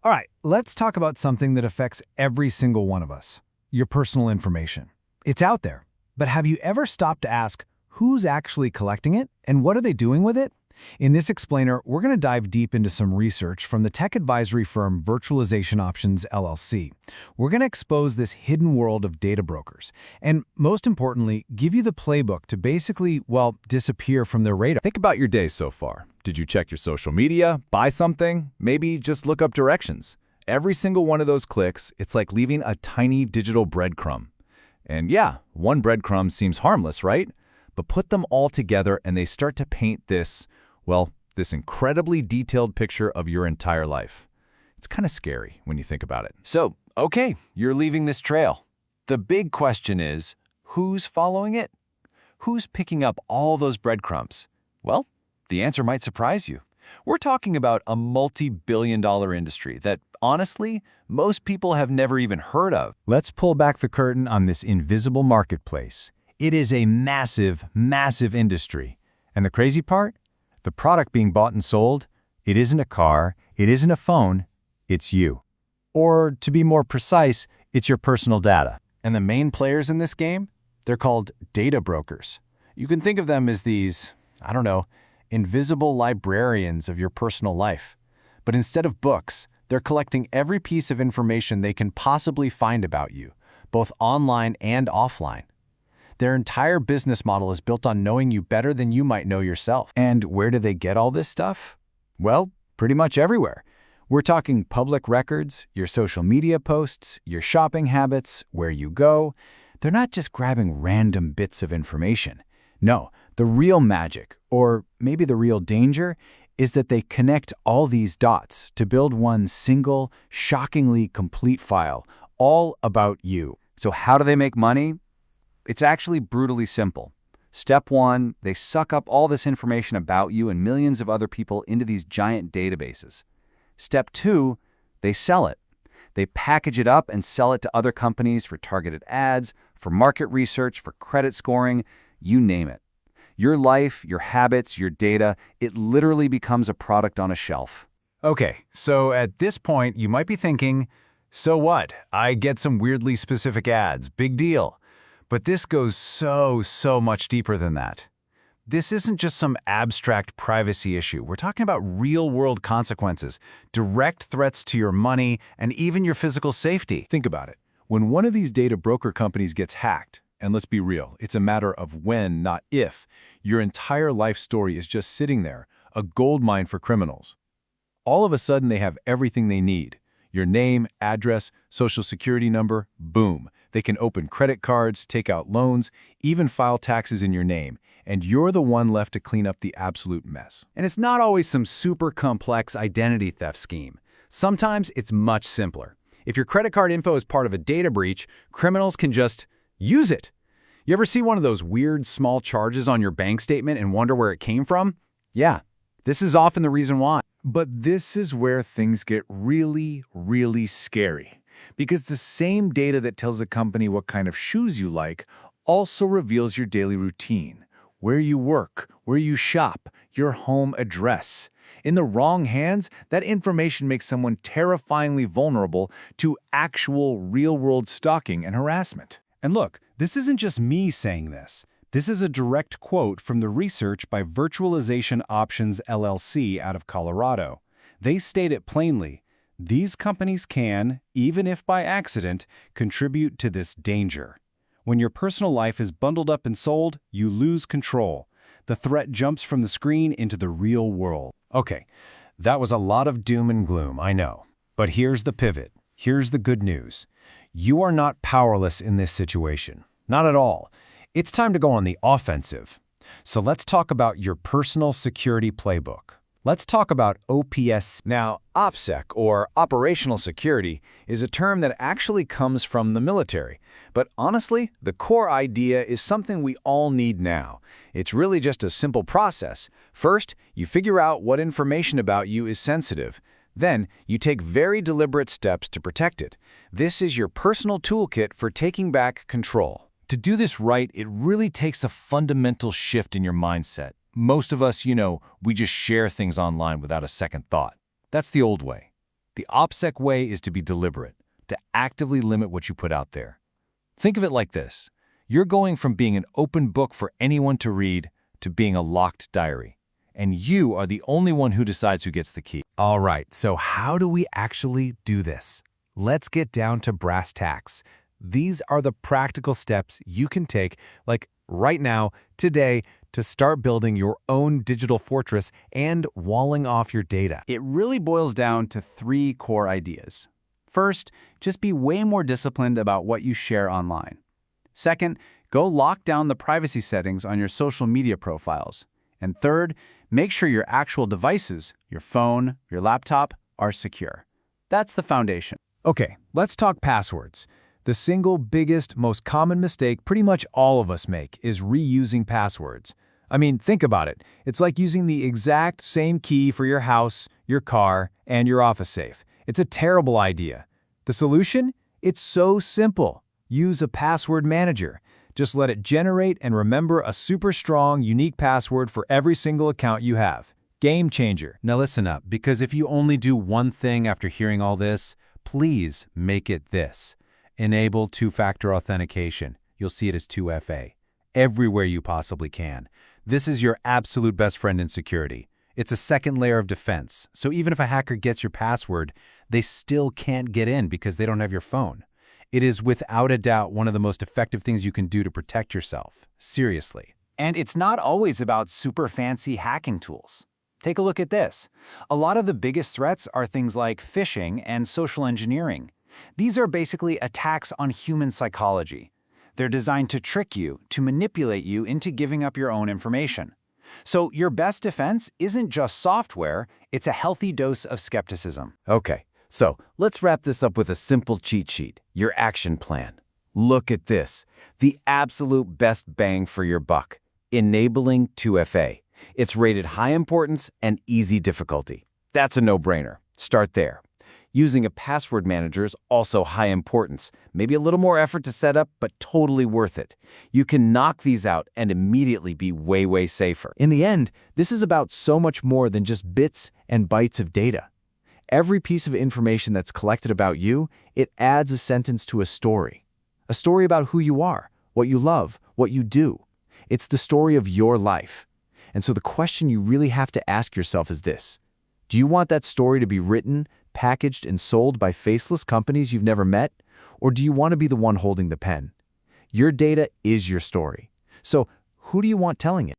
All right, let's talk about something that affects every single one of us, your personal information. It's out there, but have you ever stopped to ask who's actually collecting it and what are they doing with it? In this explainer, we're going to dive deep into some research from the tech advisory firm Virtualization Options LLC. We're going to expose this hidden world of data brokers and, most importantly, give you the playbook to basically, well, disappear from their radar. Think about your day so far. Did you check your social media, buy something, maybe just look up directions? Every single one of those clicks, it's like leaving a tiny digital breadcrumb. And yeah, one breadcrumb seems harmless, right? But put them all together and they start to paint this, well, this incredibly detailed picture of your entire life. It's kind of scary when you think about it. So, okay, you're leaving this trail. The big question is, who's following it? Who's picking up all those breadcrumbs? Well, the answer might surprise you. We're talking about a multi-billion-dollar industry that, honestly, most people have never even heard of. Let's pull back the curtain on this invisible marketplace. It is a massive, massive industry. And the crazy part? The product being bought and sold, it isn't a car, it isn't a phone, it's you. Or, to be more precise, it's your personal data. And the main players in this game? They're called data brokers. You can think of them as these, invisible librarians of your personal life. But instead of books, they're collecting every piece of information they can possibly find about you, both online and offline. Their entire business model is built on knowing you better than you might know yourself. And where do they get all this stuff? Well, pretty much everywhere. We're talking public records, your social media posts, your shopping habits, where you go. They're not just grabbing random bits of information. No, the real magic, or maybe the real danger, is that they connect all these dots to build one single, shockingly complete file, all about you. So how do they make money? It's actually brutally simple. Step 1, they suck up all this information about you and millions of other people into these giant databases. Step 2, they sell it. They package it up and sell it to other companies for targeted ads, for market research, for credit scoring, you name it. Your life, your habits, your data, it literally becomes a product on a shelf. Okay, so at this point, you might be thinking, so what? I get some weirdly specific ads, big deal. But this goes so much deeper than that. This isn't just some abstract privacy issue. We're talking about real-world consequences, direct threats to your money, and even your physical safety. Think about it. When one of these data broker companies gets hacked, and let's be real, it's a matter of when, not if, your entire life story is just sitting there, a goldmine for criminals. All of a sudden, they have everything they need. Your name, address, social security number, boom. They can open credit cards, take out loans, even file taxes in your name, and you're the one left to clean up the absolute mess. And it's not always some super complex identity theft scheme. Sometimes it's much simpler. If your credit card info is part of a data breach, criminals can just use it. You ever see one of those weird small charges on your bank statement and wonder where it came from? Yeah, this is often the reason why. But this is where things get really scary. Because the same data that tells a company what kind of shoes you like also reveals your daily routine, where you work, where you shop, your home address. In the wrong hands, that information makes someone terrifyingly vulnerable to actual real-world stalking and harassment. And look, this isn't just me saying this. This is a direct quote from the research by Virtualization Options LLC out of Colorado. They state it plainly. These companies can, even if by accident, contribute to this danger. When your personal life is bundled up and sold, you lose control. The threat jumps from the screen into the real world. Okay, that was a lot of doom and gloom, I know. But here's the pivot. Here's the good news. You are not powerless in this situation. Not at all. It's time to go on the offensive. So let's talk about your personal security playbook. Let's talk about OPS. Now, OPSEC, or Operational Security, is a term that actually comes from the military. But honestly, the core idea is something we all need now. It's really just a simple process. First, you figure out what information about you is sensitive. Then, you take very deliberate steps to protect it. This is your personal toolkit for taking back control. To do this right, it really takes a fundamental shift in your mindset. Most of us, we just share things online without a second thought. That's the old way. The OPSEC way is to be deliberate, to actively limit what you put out there. Think of it like this. You're going from being an open book for anyone to read to being a locked diary. And you are the only one who decides who gets the key. All right, so how do we actually do this? Let's get down to brass tacks. These are the practical steps you can take, like right now, today, to start building your own digital fortress and walling off your data. It really boils down to 3 core ideas. First, just be way more disciplined about what you share online. Second, go lock down the privacy settings on your social media profiles. And third, make sure your actual devices, your phone, your laptop, are secure. That's the foundation. Okay, let's talk passwords. The single biggest, most common mistake pretty much all of us make is reusing passwords. I mean, think about it. It's like using the exact same key for your house, your car, and your office safe. It's a terrible idea. The solution? It's so simple. Use a password manager. Just let it generate and remember a super strong, unique password for every single account you have. Game changer. Now listen up, because if you only do one thing after hearing all this, please make it this. Enable two-factor authentication. You'll see it as 2FA. Everywhere you possibly can. This is your absolute best friend in security. It's a second layer of defense, so even if a hacker gets your password, they still can't get in because they don't have your phone. It is without a doubt one of the most effective things you can do to protect yourself. Seriously. And it's not always about super fancy hacking tools. Take a look at this. A lot of the biggest threats are things like phishing and social engineering. These are basically attacks on human psychology. They're designed to trick you, to manipulate you into giving up your own information. So your best defense isn't just software, it's a healthy dose of skepticism. Okay, so let's wrap this up with a simple cheat sheet, your action plan. Look at this, the absolute best bang for your buck, enabling 2FA. It's rated high importance and easy difficulty. That's a no-brainer. Start there. Using a password manager is also high importance. Maybe a little more effort to set up, but totally worth it. You can knock these out and immediately be way, way safer. In the end, this is about so much more than just bits and bytes of data. Every piece of information that's collected about you, it adds a sentence to a story. A story about who you are, what you love, what you do. It's the story of your life. And so the question you really have to ask yourself is this. Do you want that story to be written, packaged, and sold by faceless companies you've never met? Or do you want to be the one holding the pen? Your data is your story. So who do you want telling it?